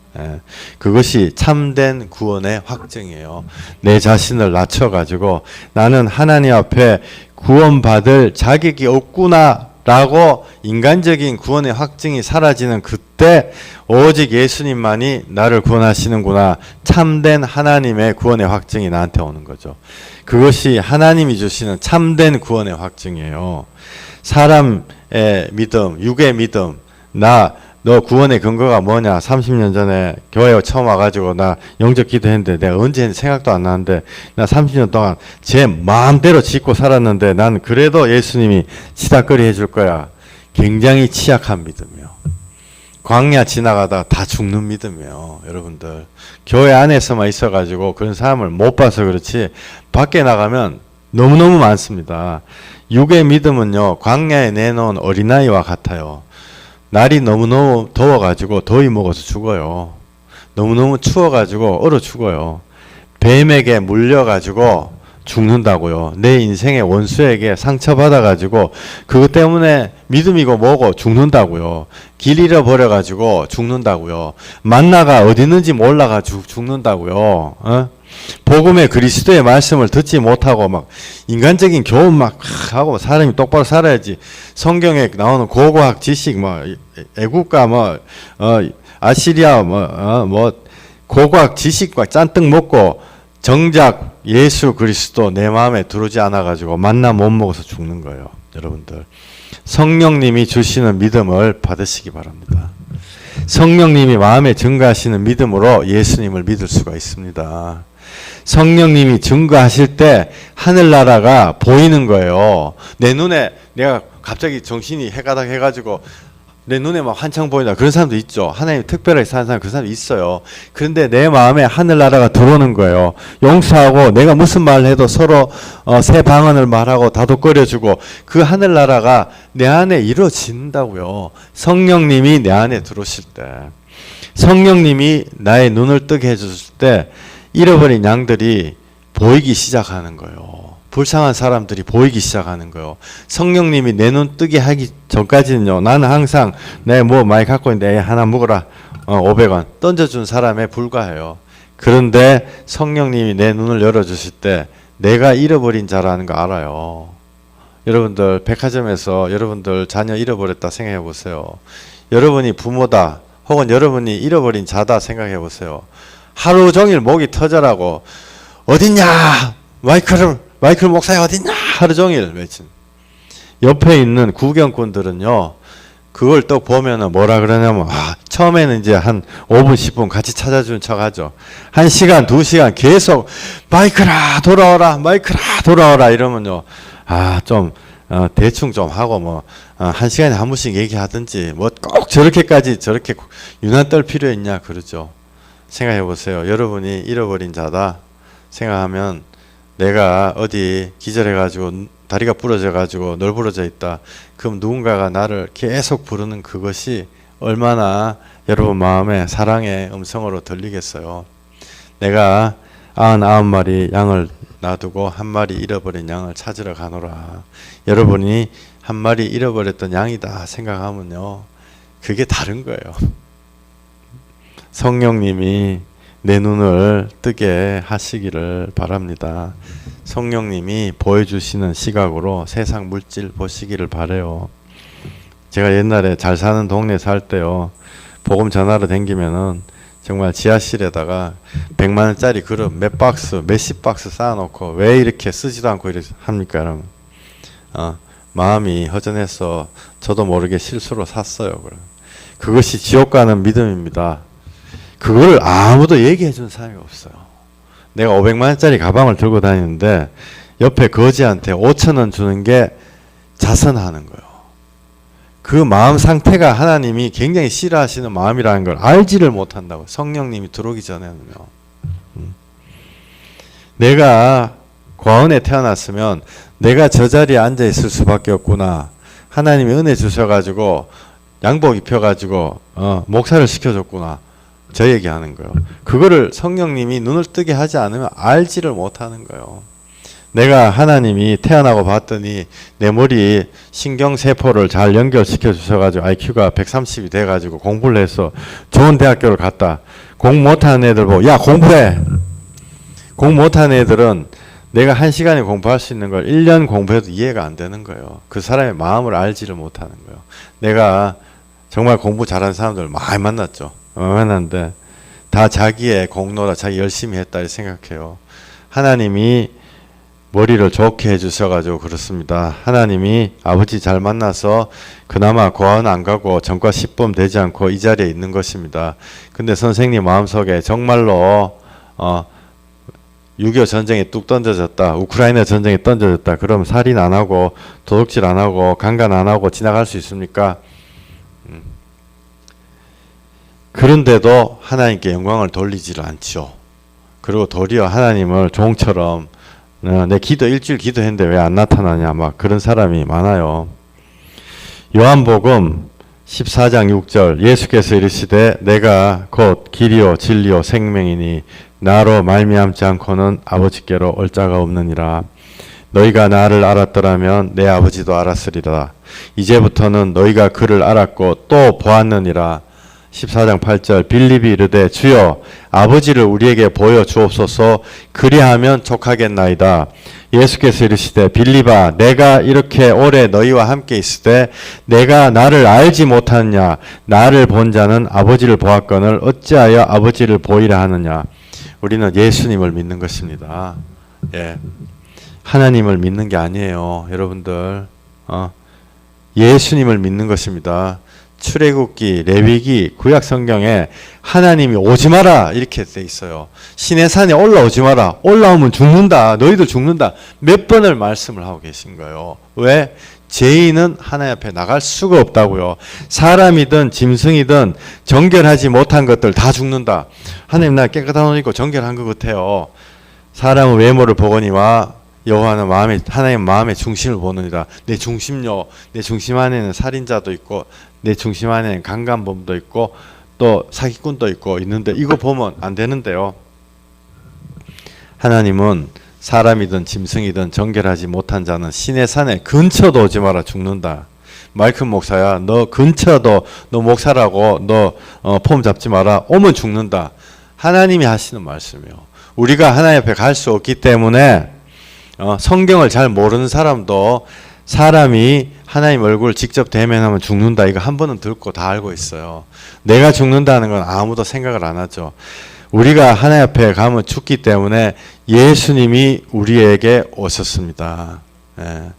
그것이 참된 구원의 확증이에요. 내 자신을 낮춰가지고 나는 하나님 앞에 구원받을 자격이 없구나 라고 인간적인 구원의 확증이 사라지는 그때 오직 예수님만이 나를 구원하시는구나. 참된 하나님의 구원의 확증이 나한테 오는 거죠. 그것이 하나님이 주시는 참된 구원의 확증이에요. 사람의 믿음, 육의 믿음, 너 구원의 근거가 뭐냐? 30년 전에 교회에 처음 와가지고 나 영적 기도했는데 내가 언제 했는지 생각도 안 나는데 나 30년 동안 제 마음대로 짓고 살았는데 난 그래도 예수님이 치다거리 해줄 거야. 굉장히 취약한 믿음이요. 광야 지나가다 다 죽는 믿음이에요. 여러분들 교회 안에서만 있어가지고 그런 사람을 못 봐서 그렇지 밖에 나가면 너무너무 많습니다. 육의 믿음은요 광야에 내놓은 어린아이와 같아요. 날이 너무너무 더워가지고 더위 먹어서 죽어요. 너무너무 추워가지고 얼어 죽어요. 뱀에게 물려가지고 죽는다고요. 내 인생의 원수에게 상처받아가지고 그것 때문에 믿음이고 뭐고 죽는다고요. 길 잃어버려가지고 죽는다고요. 만나가 어디 있는지 몰라가지고 죽는다고요. 복음의 그리스도의 말씀을 듣지 못하고 막 인간적인 교훈 막 하고 사람이 똑바로 살아야지. 성경에 나오는 고고학 지식 뭐 애국가 뭐 아시리아 뭐 고고학 지식과 짠뜩 먹고 정작 예수 그리스도 내 마음에 들어오지 않아 가지고 만나 못 먹어서 죽는 거예요. 여러분들 성령님이 주시는 믿음을 받으시기 바랍니다. 성령님이 마음에 증거하시는 믿음으로 예수님을 믿을 수가 있습니다. 성령님이 증거하실 때 하늘나라가 보이는 거예요. 내 눈에 내가 갑자기 정신이 해가닥 해가지고 내 눈에 막 한창 보인다. 그런 사람도 있죠. 하나님 특별하게 사는 사람 그런 사람도 있어요. 그런데 내 마음에 하늘나라가 들어오는 거예요. 용서하고 내가 무슨 말을 해도 서로 새 방언을 말하고 다독거려주고 그 하늘나라가 내 안에 이루어진다고요. 성령님이 내 안에 들어오실 때 성령님이 나의 눈을 뜨게 해줬을 때 잃어버린 양들이 보이기 시작하는 거예요. 불쌍한 사람들이 보이기 시작하는 거예요. 성령님이 내 눈 뜨게 하기 전까지는요. 나는 항상 내 뭐 많이 갖고 있는데 하나 먹어라 500원 던져준 사람에 불과해요. 그런데 성령님이 내 눈을 열어주실 때 내가 잃어버린 자라는 거 알아요. 여러분들 백화점에서 여러분들 자녀 잃어버렸다 생각해 보세요. 여러분이 부모다 혹은 여러분이 잃어버린 자다 생각해 보세요. 하루 종일 목이 터져라고 어딨냐 마이클 목사님 어딨냐 하루 종일 외친. 옆에 있는 구경꾼들은요 그걸 또 보면은 뭐라 그러냐면 처음에는 이제 한 5분 10분 같이 찾아주는 척 하죠. 1시간 2시간 계속 마이클아 돌아오라 이러면요 좀 대충 좀 하고 뭐 1시간에 한 번씩 얘기하든지 뭐 꼭 저렇게까지 저렇게 유난 떨 필요 있냐 그러죠. 생각해 보세요. 여러분이 잃어버린 자다 생각하면 내가 어디 기절해가지고 다리가 부러져가지고 널브러져 있다. 그럼 누군가가 나를 계속 부르는 그것이 얼마나 여러분 마음에 사랑의 음성으로 들리겠어요. 내가 99마리 양을 놔두고 한 마리 잃어버린 양을 찾으러 가노라. 여러분이 한 마리 잃어버렸던 양이다 생각하면요. 그게 다른 거예요. 성령님이 내 눈을 뜨게 하시기를 바랍니다. 성령님이 보여주시는 시각으로 세상 물질 보시기를 바래요. 제가 옛날에 잘 사는 동네 살 때요, 복음 전하러 댕기면은 정말 지하실에다가 100만 원짜리 그릇 몇 박스, 몇십 박스 쌓아놓고 왜 이렇게 쓰지도 않고 이렇게 합니까, 여러분? 마음이 허전해서 저도 모르게 실수로 샀어요. 그것이 지옥 가는 믿음입니다. 그걸 아무도 얘기해 준 사람이 없어요. 내가 500만 원짜리 가방을 들고 다니는데 옆에 거지한테 5천 원 주는 게 자선하는 거예요. 그 마음 상태가 하나님이 굉장히 싫어하시는 마음이라는 걸 알지를 못한다고. 성령님이 들어오기 전에는요. 내가 과언에 태어났으면 내가 저 자리에 앉아 있을 수밖에 없구나. 하나님이 은혜 주셔가지고 양복 입혀가지고 목사를 시켜줬구나. 저 얘기하는 거예요. 그거를 성령님이 눈을 뜨게 하지 않으면 알지를 못하는 거예요. 내가 하나님이 태어나고 봤더니 내 머리 신경세포를 잘 연결시켜 주셔가지고 IQ가 130이 돼가지고 공부를 해서 좋은 대학교를 갔다. 공부 못하는 애들 보고 야 공부해. 공부 못하는 애들은 내가 1시간에 공부할 수 있는 걸 1년 공부해도 이해가 안 되는 거예요. 그 사람의 마음을 알지를 못하는 거예요. 내가 정말 공부 잘하는 사람들 많이 만났죠. 만났는데 다 자기의 공로라 자기 열심히 했다 생각해요. 하나님이 머리를 좋게 해주셔가지고 그렇습니다. 하나님이 아버지 잘 만나서 그나마 고아원 안 가고 전과 10범 되지 않고 이 자리에 있는 것입니다. 근데 선생님 마음속에 정말로 6.25 전쟁에 뚝 던져졌다. 우크라이나 전쟁에 던져졌다. 그럼 살인 안 하고 도둑질 안 하고 강간 안 하고 지나갈 수 있습니까? 그런데도 하나님께 영광을 돌리지를 않죠. 그리고 도리어 하나님을 종처럼 내 기도 일주일 기도했는데 왜 안 나타나냐 막 그런 사람이 많아요. 요한복음 14장 6절 예수께서 이르시되 내가 곧 길이요 진리요 생명이니 나로 말미암지 않고는 아버지께로 올 자가 없느니라. 너희가 나를 알았더라면 내 아버지도 알았으리라. 이제부터는 너희가 그를 알았고 또 보았느니라. 14장 8절 빌립이 이르되 주여 아버지를 우리에게 보여 주옵소서 그리하면 족하겠나이다. 예수께서 이르시되 빌립아 내가 이렇게 오래 너희와 함께 있을 때 내가 나를 알지 못하느냐. 나를 본 자는 아버지를 보았거늘 어찌하여 아버지를 보이라 하느냐. 우리는 예수님을 믿는 것입니다. 예. 하나님을 믿는 게 아니에요. 여러분들 예수님을 믿는 것입니다. 출애굽기, 레위기, 구약 성경에 하나님이 오지 마라 이렇게 돼 있어요. 시내 산에 올라오지 마라. 올라오면 죽는다. 너희도 죽는다. 몇 번을 말씀을 하고 계신 거예요. 왜? 죄인은 하나님 앞에 나갈 수가 없다고요. 사람이든 짐승이든 정결하지 못한 것들 다 죽는다. 하나님 나 깨끗한 옷 입고 정결한 것 같아요. 사람은 외모를 보거니와 여호와는 하나님 마음의 중심을 보느니라. 내 중심요, 내 중심 안에는 살인자도 있고 내 중심 안에는 강간범도 있고 또 사기꾼도 있고 있는데 이거 보면 안 되는데요. 하나님은 사람이든 짐승이든 정결하지 못한 자는 시내 산에 근처도 오지 마라 죽는다. 마이클 목사야 너 근처도 너 목사라고 너 폼 잡지 마라. 오면 죽는다. 하나님이 하시는 말씀이요. 우리가 하나님 앞에 갈 수 없기 때문에 성경을 잘 모르는 사람도 사람이 하나님 얼굴 직접 대면하면 죽는다. 이거 한 번은 듣고 다 알고 있어요. 내가 죽는다는 건 아무도 생각을 안 하죠. 우리가 하나님 앞에 가면 죽기 때문에 예수님이 우리에게 오셨습니다. 예.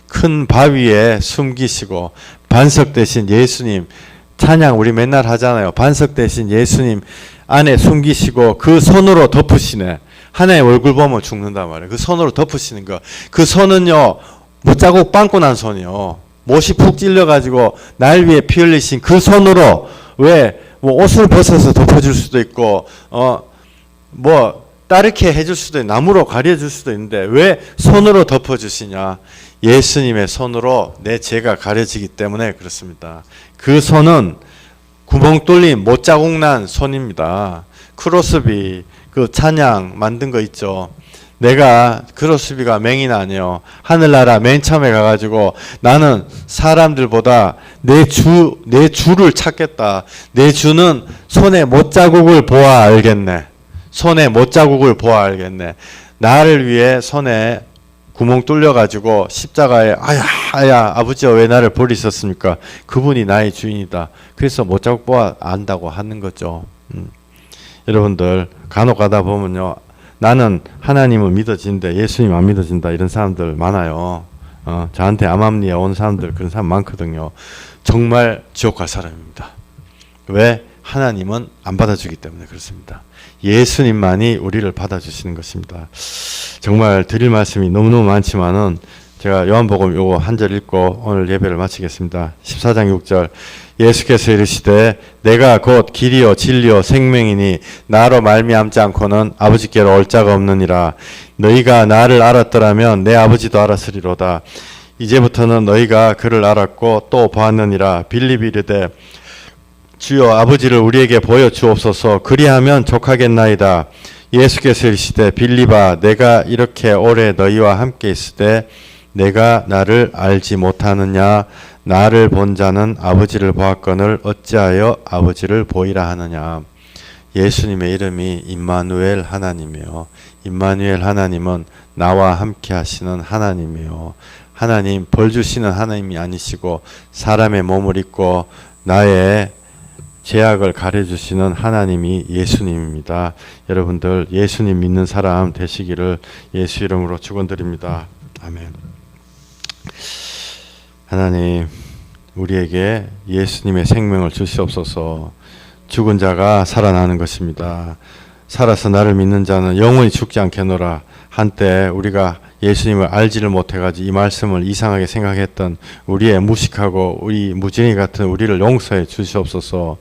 큰 바위에 숨기시고 반석 대신 예수님 찬양 우리 맨날 하잖아요. 반석 대신 예수님 안에 숨기시고 그 손으로 덮으시네. 하나님 얼굴 보면 죽는단 말이에요. 그 손으로 덮으시는 거. 그 손은요. 못자국 빵꾸 난 손이요. 못이 푹 찔려가지고 날 위해 피 흘리신 그 손으로 왜 뭐 옷을 벗어서 덮어줄 수도 있고 뭐 따르게 해줄 수도 있고 나무로 가려줄 수도 있는데 왜 손으로 덮어주시냐. 예수님의 손으로 내 죄가 가려지기 때문에 그렇습니다. 그 손은 구멍 뚫린 못자국 난 손입니다. 크로스비 그 찬양 만든 거 있죠. 내가 크로스비가 맹인 아니에요. 하늘나라 맨 처음에 가가지고 나는 사람들보다 내 주를 찾겠다. 내 주는 손에 못자국을 보아 알겠네. 손에 못자국을 보아 알겠네. 나를 위해 손에 구멍 뚫려가지고 십자가에 아야 아버지가 왜 나를 버리셨습니까? 그분이 나의 주인이다. 그래서 못자국 보아 안다고 하는 거죠. 여러분들 간혹 가다 보면요, 나는 하나님을 믿어진대 예수님 안 믿어진다 이런 사람들 많아요. 저한테 암암리에 온 사람들 그런 사람 많거든요. 정말 지옥 갈 사람입니다. 왜? 하나님은 안 받아주기 때문에 그렇습니다. 예수님만이 우리를 받아주시는 것입니다. 정말 드릴 말씀이 너무너무 많지만은 제가 요한복음 요거 한 절 읽고 오늘 예배를 마치겠습니다. 14장 6절 예수께서 이르시되 내가 곧 길이요 진리요 생명이니 나로 말미암지 않고는 아버지께로 올 자가 없느니라. 너희가 나를 알았더라면 내 아버지도 알았으리로다. 이제부터는 너희가 그를 알았고 또 보았느니라. 빌립이 이르되 주여 아버지를 우리에게 보여 주옵소서. 그리하면 족하겠나이다. 예수께서 이르시되 빌립아 내가 이렇게 오래 너희와 함께 있을 때 내가 나를 알지 못하느냐. 나를 본 자는 아버지를 보았거늘 어찌하여 아버지를 보이라 하느냐. 예수님의 이름이 임마누엘 하나님이요. 임마누엘 하나님은 나와 함께 하시는 하나님이요. 하나님 벌 주시는 하나님이 아니시고 사람의 몸을 입고 나의 죄악을 가려주시는 하나님이 예수님입니다. 여러분들 예수님 믿는 사람 되시기를 예수 이름으로 축원드립니다. 아멘. 하나님 우리에게 예수님의 생명을 주시옵소서. 죽은 자가 살아나는 것입니다. 살아서 나를 믿는 자는 영원히 죽지 않겠노라. 한때 우리가 예수님을 알지를 못해가지고 이 말씀을 이상하게 생각했던 우리의 무식하고 우리 무지랭이 같은 우리를 용서해 주시옵소서.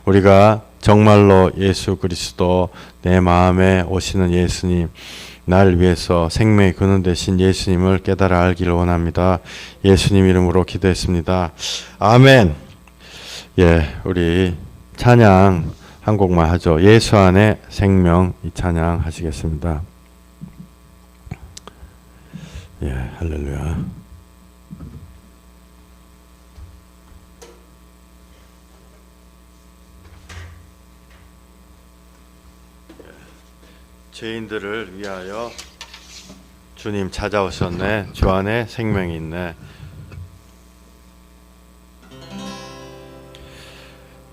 우리가 정말로 예수 그리스도 내 마음에 오시는 예수님, 나를 위해서 생명의 근원 되신 예수님을 깨달아 알기를 원합니다. 예수님 이름으로 기도했습니다. 아멘. 예, 우리 찬양 한 곡만 하죠. 예수 안에 생명, 이 찬양 하시겠습니다. 예, 할렐루야. 죄인들을 위하여 주님 찾아오셨네. 주 안에 생명이 있네.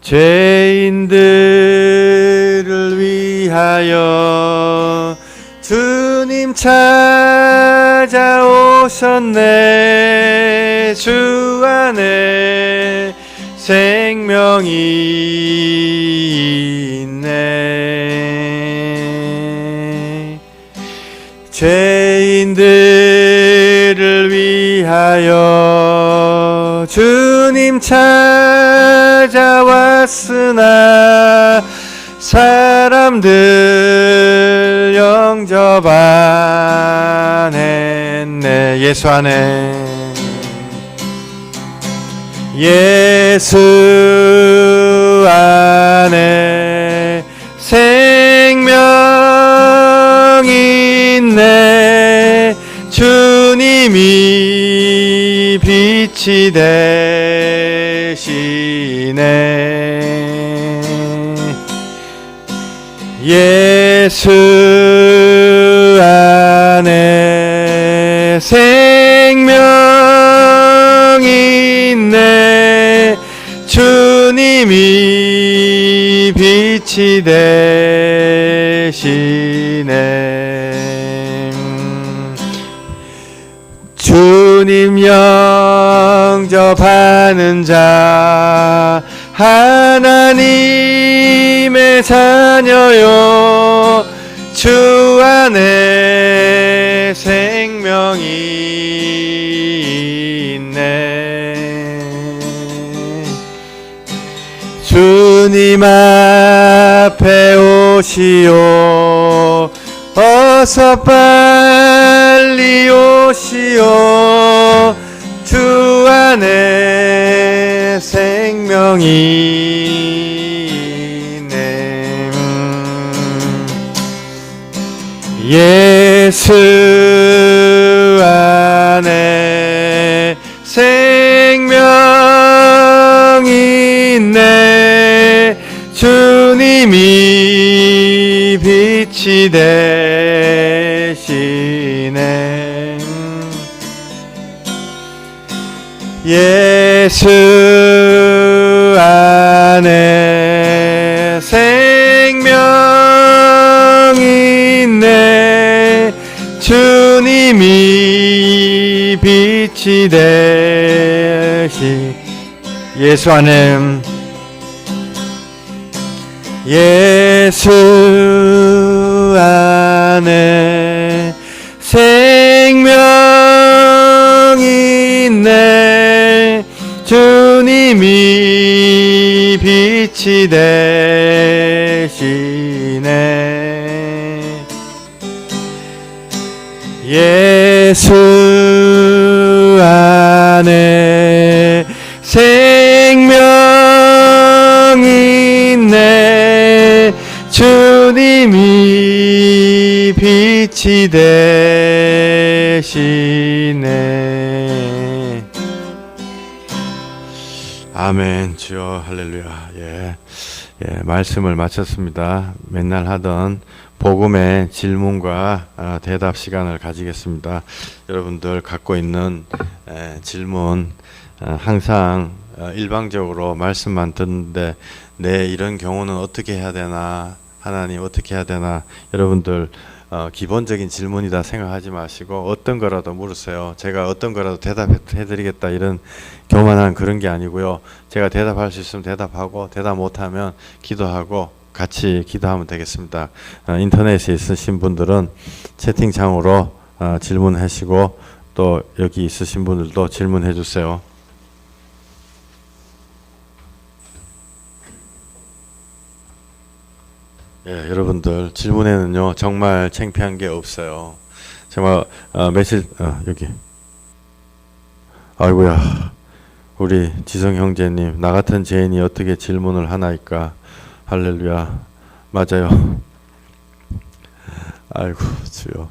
죄인들을 위하여 주님 찾아오셨네. 주 안에 생명이 있네. 죄인들을 위하여 주님 찾아왔으나 사람들 영접 안 했네. 예수 안에 예수 안에 생명이 있네. 주님이 빛이 되시네. 예수 안에 생명이 있네. 주님이 빛이 되시네. 주님 영접하는 자 하나님의 자녀요. 주 안에 생명이 있네. 주님 앞에 오시오. 어서 빨리 오시오. 주 안에 생명이 있네. 예수 안에 생명이 빛이 되시네. 예수 안에 생명이 있네. 주님이 빛이 되시. 예수 안에, 예수 안에 생명이 있네. 주님이 빛이 되시네. 예수 안에 생명이 있네. 주님이 빛이 되시네. 아멘. 주여 할렐루야. 말씀을 마쳤습니다. 맨날 하던 복음의 질문과 대답 시간을 가지겠습니다. 여러분들 갖고 있는 질문, 항상 일방적으로 말씀만 듣는데 이런 경우는 어떻게 해야 되나, 하나님 어떻게 해야 되나, 여러분들 기본적인 질문이다 생각하지 마시고 어떤 거라도 물으세요. 제가 어떤 거라도 대답해 드리겠다 이런 교만한 그런 게 아니고요. 제가 대답할 수 있으면 대답하고, 대답 못하면 기도하고 같이 기도하면 되겠습니다. 인터넷에 있으신 분들은 채팅창으로 질문하시고, 또 여기 있으신 분들도 질문해 주세요. 여러분들 질문에는요 정말 창피한 게 없어요. 정말 며칠 여기, 아이고야, 우리 지성 형제님, 나 같은 죄인이 어떻게 질문을 하나이까. 할렐루야. 맞아요. 아이고 주여.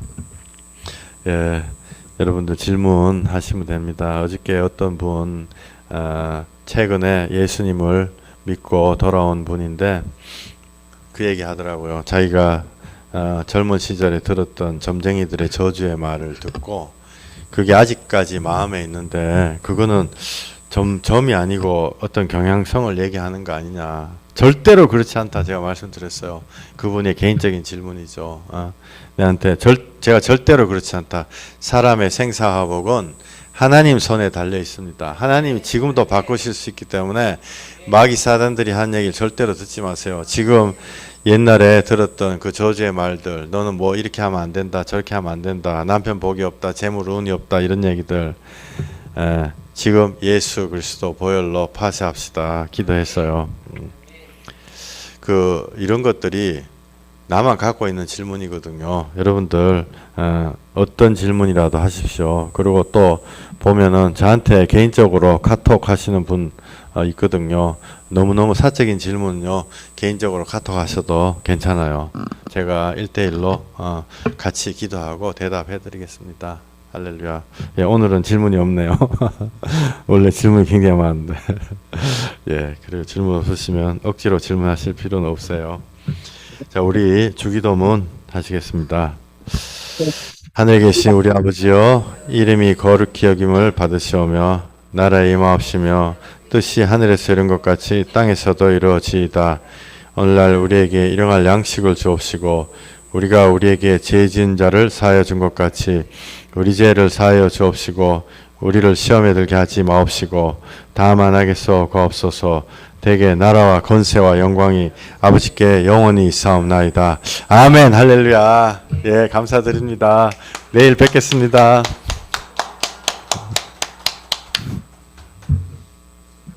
여러분들 질문하시면 됩니다. 어저께 어떤 분 최근에 예수님을 믿고 돌아온 분인데 그 얘기 하더라고요. 자기가 젊은 시절에 들었던 점쟁이들의 저주의 말을 듣고 그게 아직까지 마음에 있는데, 그거는 점이 아니고 어떤 경향성을 얘기하는 거 아니냐. 절대로 그렇지 않다 제가 말씀드렸어요. 그분의 개인적인 질문이죠. 내한테 제가 절대로 그렇지 않다. 사람의 생사화복은 하나님 손에 달려 있습니다. 하나님이 지금도 바꾸실 수 있기 때문에 마귀 사단들이 한 얘기를 절대로 듣지 마세요. 지금 옛날에 들었던 그 저주의 말들, 너는 뭐 이렇게 하면 안 된다, 저렇게 하면 안 된다, 남편 복이 없다, 재물 운이 없다, 이런 얘기들 지금 예수 그리스도 보혈로 파쇄합시다 기도했어요. 이런 것들이 나만 갖고 있는 질문이거든요. 여러분들 어떤 질문이라도 하십시오. 그리고 또 보면은 저한테 개인적으로 카톡 하시는 분 있거든요. 너무너무 사적인 질문은요 개인적으로 카톡 하셔도 괜찮아요. 제가 1대1로 같이 기도하고 대답해 드리겠습니다. 할렐루야. 오늘은 질문이 없네요. 원래 질문이 굉장히 많은데. 그리고 질문 없으시면 억지로 질문하실 필요는 없어요. 자, 우리 주기도문 하시겠습니다. 하늘에 계신 우리 아버지여, 이름이 거룩히 여김을 받으시오며 나라에 임하옵시며 뜻이 하늘에서 이룬 것 같이 땅에서도 이루어지이다. 오늘날 우리에게 일용할 양식을 주옵시고 우리가 우리에게 죄 지은 자를 사하여 준 것 같이 우리 죄를 사하여 주옵시고 우리를 시험에 들게 하지 마옵시고 다만 하겠소 구하옵소서. 대개 나라와 권세와 영광이 아버지께 영원히 있사옵나이다. 아멘. 할렐루야. 감사드립니다. 내일 뵙겠습니다.